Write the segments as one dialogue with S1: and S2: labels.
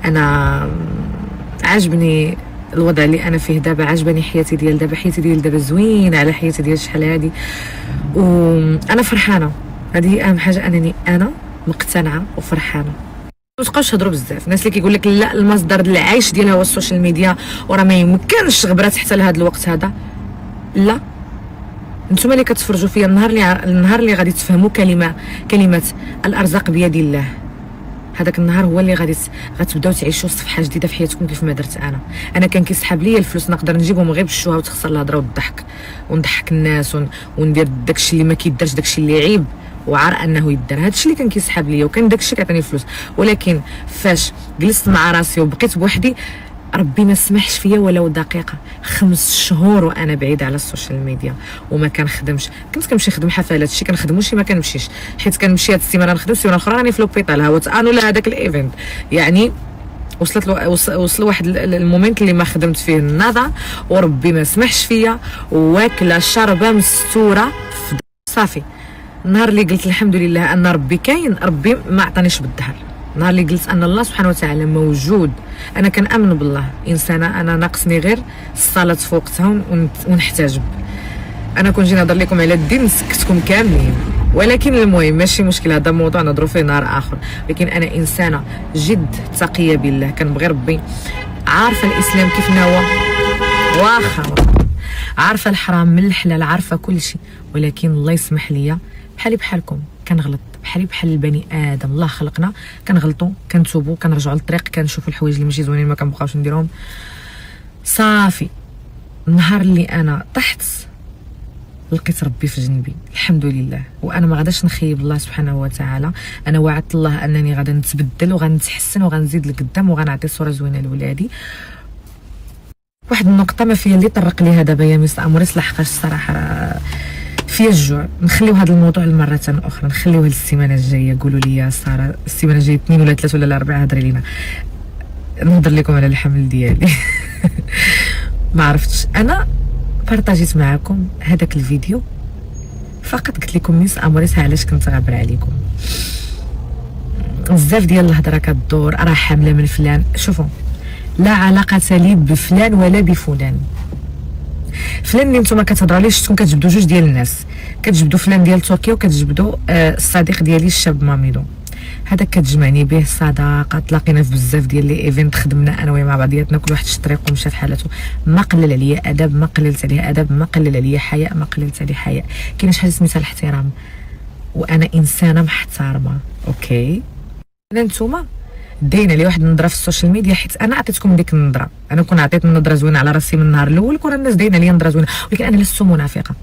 S1: انا عاجبني الوضع اللي انا فيه دابا، عجباني حياتي ديال دابا، حياتي ديال دابا زوينه على حياتي ديال شحال هادي، وانا فرحانه. هذه اهم حاجه، انني انا مقتنعه وفرحانه. ما تبقاوش تهضروا بزاف. الناس اللي كيقول لك لا المصدر العيش ديالها هو السوشيال ميديا وراه ما يمكنش غبرات حتى لهذا الوقت هذا، لا. نتوما اللي كتفرجوا فيا النهار اللي غادي تفهموا كلمه الارزاق بيد الله، هذاك النهار هو اللي غتبداو تعيشوا صفحه جديده في حياتكم كيف ما درت انا. كان كيسحب ليا الفلوس نقدر نجيبهم غير بالشوهه وتخسر الهضره والضحك ونضحك الناس وندير داكشي اللي ما كيدارش، داكشي اللي عيب وعار انه يدار. هادشي اللي كان كيسحب ليا وكان داكشي كيعطيني الفلوس. ولكن فاش جلست مع راسي وبقيت بوحدي، ربي ما سمحش فيا ولو دقيقه. 5 شهور وانا بعيده على السوشيال ميديا وما كنخدمش. كنت كنمشي نخدم حفلات، شي كنخدمو شي ما كنمشيش، حيت كنمشي هاد السيمانه نخدم، السيمانه الاخرى راني في لوبيطال هاوت انولا هذاك الايفنت. يعني وصل واحد المومنت اللي ما خدمت فيه النظر وربي ما سمحش فيا، واكله شاربه مستوره صافي. النهار اللي قلت الحمد لله ان ربي كاين، ربي ما عطانيش بالظهر. النهار اللي قلت ان الله سبحانه وتعالى موجود، انا كنامن بالله. انسانه انا ناقصني غير الصلاه في وقتها ونحتاج. انا كون جينا نهضر لكم على الدين نسكتكم كاملين، ولكن المهم ماشي مشكل، هذا موضوع نهضروا فيه نهار اخر. لكن انا انسانه جد تقيه بالله، كنبغي ربي، عارفه الاسلام كيف هو، واخا عارفه الحرام من الحلال، عارفه كل شيء، ولكن الله يسمح لي بحالي بحالكم كنغلط، بحالي بحال البني ادم. الله خلقنا كنغلطوا، كنتوبوا، كنرجعوا للطريق، كنشوفوا الحوايج اللي ماشي زوينين ما كنبقاوش نديرهم صافي. النهار اللي انا طحت لقيت ربي في جنبي الحمد لله، وانا ما غاداش نخيب الله سبحانه وتعالى. انا وعدت الله انني غادا نتبدل وغنتحسن وغنزيد لقدام وغنعطي صوره زوينه لولادي. واحد النقطه ما فيها اللي طرق ليها دابا يا مس اموريس، لحقاش الصراحه فيا الجوع. نخليو هذا الموضوع لمره اخرى، نخليوه للسيمانه الجايه. قولوا لي يا ساره السيمانه الجايه 2 ولا 3 ولا 4 هضري لينا، نهضر لكم على الحمل ديالي. ما عرفتش، انا بارطاجيت معكم هذاك الفيديو فقط. قلت لكم ميس اموريس علاش كنت غابره عليكم. بزاف ديال الهضره كدور، راه حامله من فلان. شوفوا، لا علاقه لي بفلان ولا بفلان. فلان اللي نتوما كتهضروا عليه، شفتكم كتجبدوا 2 ديال الناس، كتجبدوا فلان ديال تركيا وكتجبدوا الصديق ديالي الشاب ماميدو. هذا كتجمعني به صداقه، تلاقينا في بزاف ديال لي ايفنت، خدمنا انا وياه مع بعضياتنا، كل واحد شد طريقه ومشى في حالته. ما قلل عليا ادب، ما قللت عليه ادب، ما قلل عليا حياء، ما قللت عليه حياء. كاين شحال سميتها الاحترام، وانا انسانه محترمه. اوكي، انا نتوما داينا لي واحد النظره في السوشيال ميديا، حيت انا عطيتكم ديك النظره. انا كون عطيت النظره زوينه على راسي من النهار الاول، كون الناس داينا لي نظره زوينه، ولكن انا لست منافقه.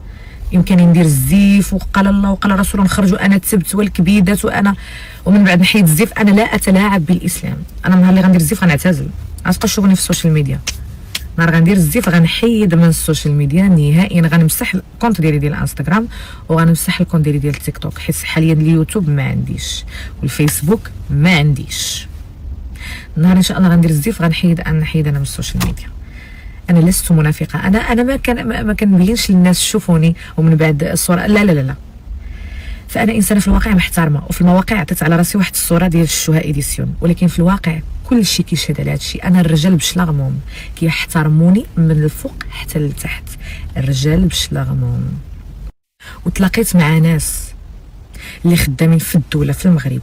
S1: يمكن ندير الزيف وقال الله وقال الرسول، نخرجوا انا تبت والكبيدات وانا، ومن بعد نحيد الزيف. انا لا اتلاعب بالاسلام. انا النهار اللي غندير الزيف غنعتزل، غتبقى تشوفوني في السوشيال ميديا. نهار غندير الزيف غنحيد من السوشيال ميديا نهائيا. غنمسح الكونت ديالي ديال الانستغرام وغنمسح الكونت ديالي ديال التيك توك، حيت حاليا اليوتيوب ما عنديش والفيسبوك ما عنديش. النهار ان شاء الله غندير الزيف غنحيد انا من السوشيال ميديا. انا لست منافقه. انا ما كنبينش للناس شوفوني ومن بعد الصوره، لا لا لا لا. فانا انسانه في الواقع محترمه، وفي المواقع عطيت على راسي واحد الصوره ديال الشوها اديسيون، ولكن في الواقع كل شيء كيشهد على هذا الشيء. انا الرجال بشلاغمهم كيحترموني من الفوق حتى لتحت، الرجال بشلاغمهم. وتلاقيت مع ناس اللي خدامين في الدوله في المغرب،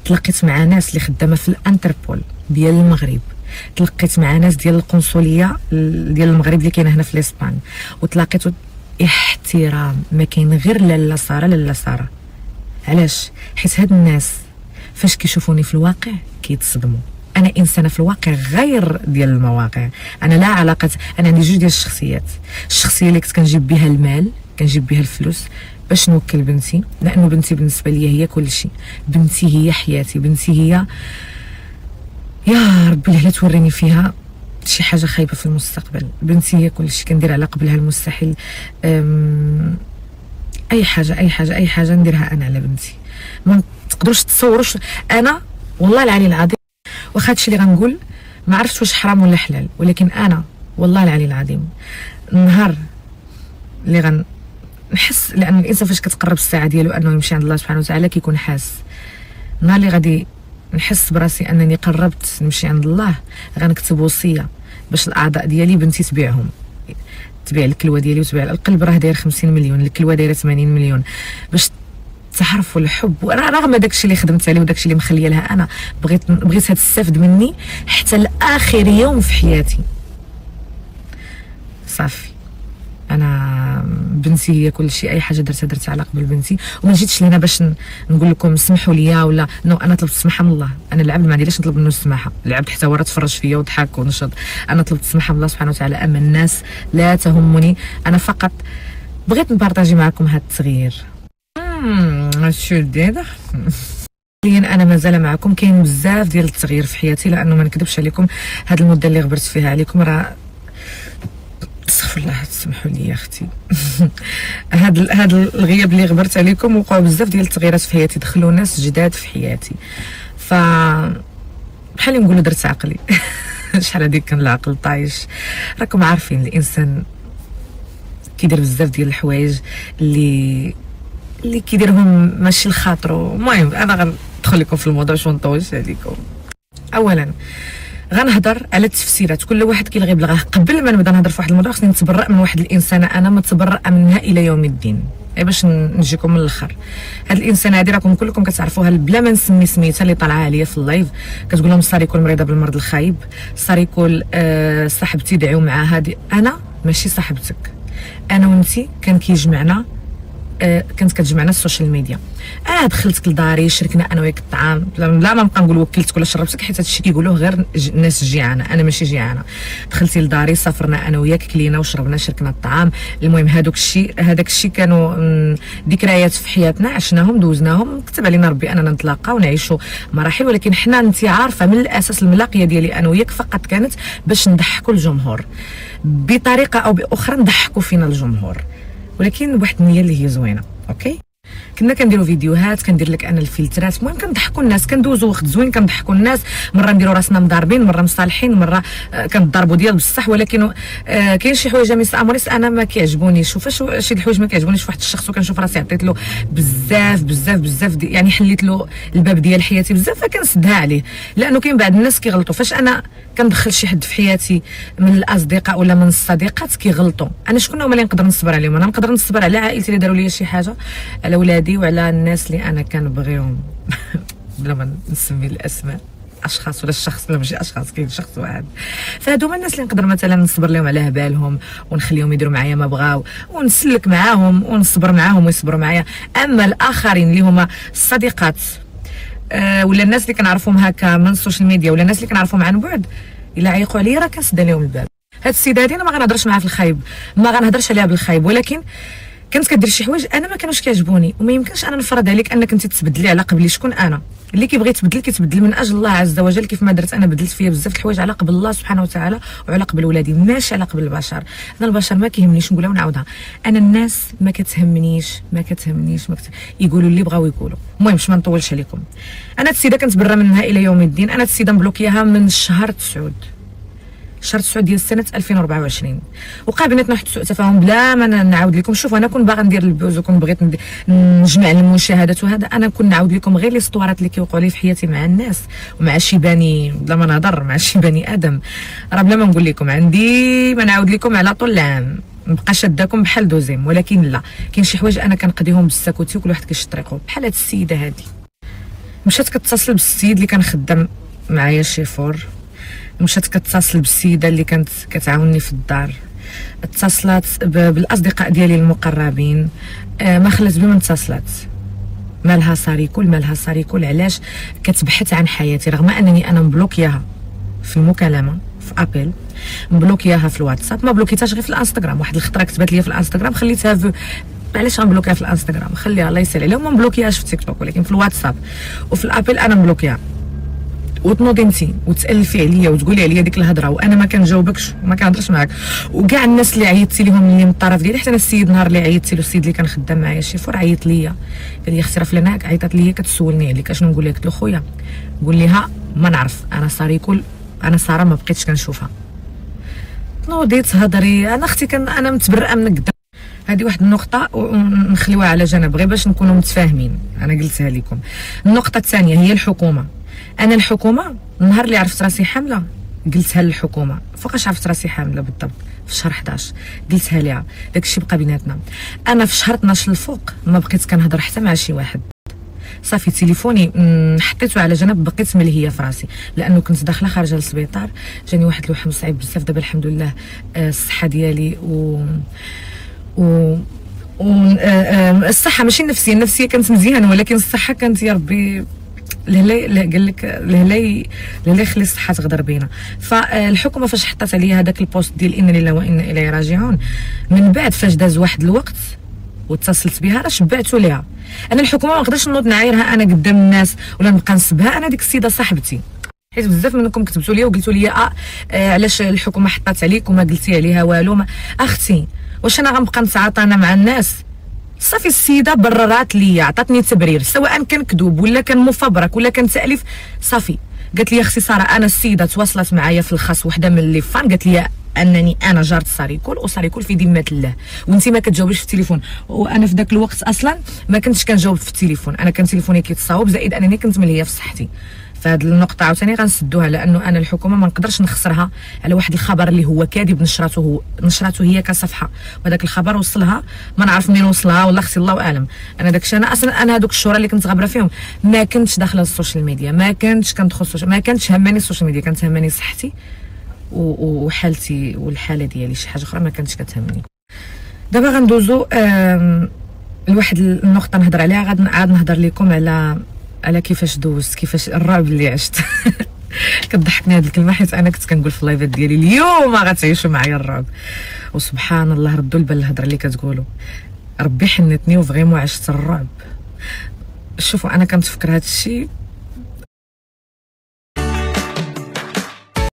S1: تلاقيت مع ناس اللي خدامه في الانتربول ديال المغرب، تلقيت مع ناس ديال القنصليه ديال المغرب اللي كاينه هنا في الاسبان، وتلاقيت احترام ما كاين غير لاله ساره لاله ساره. علاش؟ حيت هاد الناس فاش كيشوفوني في الواقع كيتصدموا. انا انسانه في الواقع غير ديال المواقع. انا لا علاقه، انا عندي 2 ديال الشخصيات. الشخصيه اللي كنت كنجيب بها المال، كنجيب بها الفلوس باش نوكل بنتي، لانه بنتي بالنسبه لي هي كل شيء. بنتي هي حياتي، بنتي هي، يا ربي لا توريني فيها شي حاجه خايبه في المستقبل. بنتي هي كل شيء، كندير على قبلها المستحيل. اي حاجه نديرها انا على بنتي. ما تقدروش تصوروا. انا والله العلي العظيم، واخا هادشي اللي غنقول ما عرفتش واش حرام ولا حلال، ولكن انا والله العلي العظيم النهار اللي غنحس، لان الانسان فاش كتقرب الساعه ديالو انه يمشي عند الله سبحانه وتعالى كيكون حاس. النهار اللي غادي نحس براسي انني قربت نمشي عند الله، غنكتب وصيه باش الاعضاء ديالي بنتي تبيعهم، تبيع الكلوه ديالي وتبيع القلب، راه داير 50 مليون، الكلوه دايره 80 مليون، باش تعرفوا الحب. وانا رغم داكشي اللي خدمت عليه وداكشي اللي مخليه لها، انا بغيتها تستافد مني حتى لاخر يوم في حياتي. صافي انا بنتي هي كل شيء، اي حاجه درتها على قبل بنتي، وما جيتش لهنا باش نقول لكم سمحوا لي ولا نو. انا طلبت السماحه من الله، انا العبد ما عنديش نطلب منه السماحه، العبد حتى هو راه تفرج فيا وضحك ونشط. انا طلبت السماحه من الله سبحانه وتعالى، اما الناس لا تهمني، انا فقط بغيت نبارطاجي معكم هذا التغيير. شو ديدا انا مازال معكم، كاين بزاف ديال التغيير في حياتي، لانه ما نكذبش عليكم هاد المده اللي غبرت فيها عليكم راه استغفر الله تسمحوا لي يا اختي. هاد الغياب اللي غبرت عليكم وقعوا بزاف ديال التغييرات في حياتي، دخلوا ناس جداد في حياتي، ف بحال نقولوا درت عقلي. شحال هذيك كان العقل طايش. راكم عارفين الانسان كيدير بزاف ديال الحوايج اللي كيديرهم ماشي لخاطرو. المهم انا غندخل لكم في الموضوع باش ما نطولش عليكم. اولا غنهضر على التفسيرات، كل واحد كيلغي بلغاه. قبل ما نبدا نهضر في واحد الموضوع خصني نتبرأ من واحد الانسانه انا متبرأه منها الى يوم الدين، باش نجيكم من الاخر. هاد الانسانه هادي راكم كلكم كتعرفوها بلا ما نسمي سميتها، اللي طالعه عليا في اللايف كتقول لهم صار يكون مريضه بالمرض الخايب، صار يكون صاحبتي دعيو معها. هادي انا ماشي صاحبتك، انا وانتي كان كيجمعنا كانت كتجمعنا السوشيال ميديا. دخلتك لداري، شركنا انا وياك الطعام، لا ما نبقى نقول وكلتك ولا شربتك، حيت هادشي كيقولوه غير الناس جيعانه، انا ماشي جيعانه. دخلتي لداري، سافرنا انا وياك، كلينا وشربنا، شركنا الطعام. المهم هذاك الشيء كانوا ذكريات في حياتنا، عشناهم دوزناهم، كتب علينا ربي اننا نتلاقاو ونعيشوا مراحل، ولكن حنا انت عارفه من الاساس الملاقيه ديالي انا وياك فقط كانت باش نضحكوا الجمهور بطريقه او باخرى، نضحكوا فينا الجمهور، ولكن بواحد النيه اللي هي زوينه. اوكي، كنا كنديروا فيديوهات، كندير لك انا الفلترات، المهم كنضحكوا الناس، كندوزوا وقت زوين، كنضحكوا الناس، مره نديروا راسنا مضاربين، مره مصالحين، مره كنضربوا ديال بصح، ولكن كاين شي حوايج ميس اموريس انا ما كيعجبونيش. وفاش شي الحوايج ما كيعجبونيش في واحد الشخص وكنشوف راسي عطيت له بزاف يعني حليت له الباب ديال حياتي بزاف، فكنسدها عليه، لانه كاين بعض الناس كيغلطوا. فاش انا كندخل شي حد في حياتي من الاصدقاء ولا من الصديقات كيغلطوا، انا شكون هما اللي نقدر نصبر عليهم؟ انا نقدر نصبر على عائلتي اللي داروا لي شي حاجه، على ولادي وعلى الناس اللي انا كنبغيهم. بلا ما نسمي الاسماء، اشخاص ولا الشخص، لا ماشي اشخاص، كاين شخص واحد. فهادو هما الناس اللي نقدر مثلا نصبر لهم على هبالهم ونخليهم يديروا معايا ما بغاو، ونسلك معاهم ونصبر معاهم ويصبروا معايا. اما الاخرين اللي هما الصديقات ولا الناس اللي كنعرفهم هكا من السوشيال ميديا، ولا الناس اللي كنعرفهم عن بعد، الا عيقوا عليا راه كنسد عليهم الباب. هاد السيده هادي انا ما غنهضرش معاها في الخايب، ما غنهضرش عليها بالخايب، ولكن كانت كدير شي حوايج انا ما كانوش كيعجبوني، وما يمكنش انا نفرض عليك انك انت تبدلي على قبلي. شكون انا؟ اللي كيبغي يتبدل كيتبدل من اجل الله عز وجل، كيف ما درت انا بدلت فيا بزاف الحوايج على قبل الله سبحانه وتعالى وعلى قبل ولادي، ماشي على قبل البشر. انا البشر ما كيهمنيش، نقولها ونعاودها، انا الناس ما كتهمنيش يقولوا اللي بغاو يقولوا. المهم باش ما نطولش عليكم، انا السيده كنتبرى منها الى يوم الدين. انا السيده مبلوكياها من شهر 9 ديال سنه 2024، وقع بيناتنا واحد سوء تفاهم بلا ما نعاود لكم. شوفوا انا كون باغا ندير البوز وكون بغيت نجمع المشاهدات وهذا، انا كون نعاود لكم غير لي سطوارات اللي كيوقعوا لي في حياتي مع الناس ومع شي بني، بلا ما نهضر مع شي بني ادم، راه بلا ما نقول لكم عندي ما نعاود لكم على طول العام، نبقى شاداكم بحال دوزيم. ولكن لا، كاين شي حوايج انا كنقضيهم بالسكوتي وكل واحد كيشد طريقو. بحال هاد السيده هادي مشات كتصل بالسيد اللي كان خدام معايا شيفور، مشات كتصل بالسيده اللي كانت كتعاونني في الدار، اتصلت بالاصدقاء ديالي المقربين، ما خلات بما اتصلت. مالها ساريكول علاش كتبحث عن حياتي، رغم انني انا مبلوكياها في المكالمه في ابل، مبلوكياها في الواتساب، ما بلوكيتهاش غير في الانستغرام. واحد الخطره كتبات لي في الانستغرام خليتها في، علاش غنبلوكيها في الانستغرام؟ خليها الله يسهل عليها. وما مبلوكياهاش في تيك توك، ولكن في الواتساب وفي الابل انا مبلوكياها. وتنوضي انت وتالفي عليا وتقولي عليا ديك الهضره وانا ما كنجاوبكش وما كنهضرش معاك، وكاع الناس اللي عيطتي لهم اللي من الطرف ديالي، حتى انا السيد نهار اللي عيطتي له، السيد اللي كان خدام معايا شيفور، عيط ليا قال لي اختي راه فلانه عيطات ليا كتسولني عليك اشنو نقول لها؟ قلت له خويا قول ليها ما نعرف، انا ساريكول، انا ساره ما بقيتش كنشوفها. نوضيت هضري انا اختي انا متبرئه منك قدام. هذه واحد النقطه ونخليوها على جنب غير باش نكونوا متفاهمين، انا قلتها لكم. النقطه الثانيه هي الحكومه. انا الحكومه النهار اللي عرفت راسي حامله قلتها للحكومه. فوقاش عرفت راسي حامله بالضبط؟ في شهر 11 قلتها ليها، داكشي بقى بيناتنا. انا في شهر 12 الفوق ما بقيت كنهضر حتى مع شي واحد، صافي تليفوني حطيته على جنب، بقيت ملهيه في راسي لانه كنت داخله خارجه للسبيطار، جاني واحد الوهم صعيب بزاف. دابا الحمد لله الصحه ديالي و الصحه ماشي النفسيه، النفسيه كانت مزيانه ولكن الصحه كانت يا ربي لهلا قال لك لهلا يخلي الصحه تغدر بينا. فالحكومه فاش حطات عليا هذاك البوست ديال انا لله وانا اليه راجعون، من بعد فاش داز واحد الوقت واتصلت بها راه شبعتو ليها. انا الحكومه ما نقدرش نوض نعايرها انا قدام الناس ولا نبقى نسبها، انا ديك السيده صاحبتي. حيت بزاف منكم كتبتوا لي وقلتوا لي علاش الحكومه حطات عليك وما قلتي عليها والو. ما اختي واش انا غنبقى نتعاطى انا مع الناس؟ صافي السيده بررات لي، عطاتني تبرير سواء كان كذوب ولا كان مفبرك ولا كان تاليف. صافي قالت لي اختي ساره، انا السيده تواصلت معايا في الخاص وحده من لي فان قالت لي انني انا جارة ساريكول وساريكول في ذمه الله وانت ما كتجاوبيش في التليفون. وانا في ذاك الوقت اصلا ما كنتش كنجاوب في التليفون، انا كان تليفوني كيتصاوب، زائد انني كنت ملهيه في صحتي. فهاد النقطه عاوتاني غنسدوها، لانه انا الحكومه ما نقدرش نخسرها على واحد الخبر اللي هو كاذب نشرته هي كصفحه، وهذاك الخبر وصلها ما نعرف منين وصلها والله اختي الله اعلم. انا داكشي انا اصلا انا هذوك الشهور اللي كنت غابره فيهم ما كنتش داخله السوشيال ميديا، ما كنتش كندخل ما كانتش هماني السوشيال ميديا، كانت هماني صحتي وحالتي والحاله ديالي. شي حاجه اخرى ما كانتش كتهمني. دابا غندوزو لواحد النقطه نهضر عليها، عاد نهضر لكم على كيفاش دوزت، كيفاش الرعب اللي عشت. كتضحكني هذه الكلمه حيت انا كنت كنقول في اللايفات ديالي اليوم غتعيشوا معايا الرعب، وسبحان الله ردوا البال الهضره اللي كتقولوا. ربي حنتني وفغيمون عشت الرعب. شوفوا انا كنتفكر هذا الشيء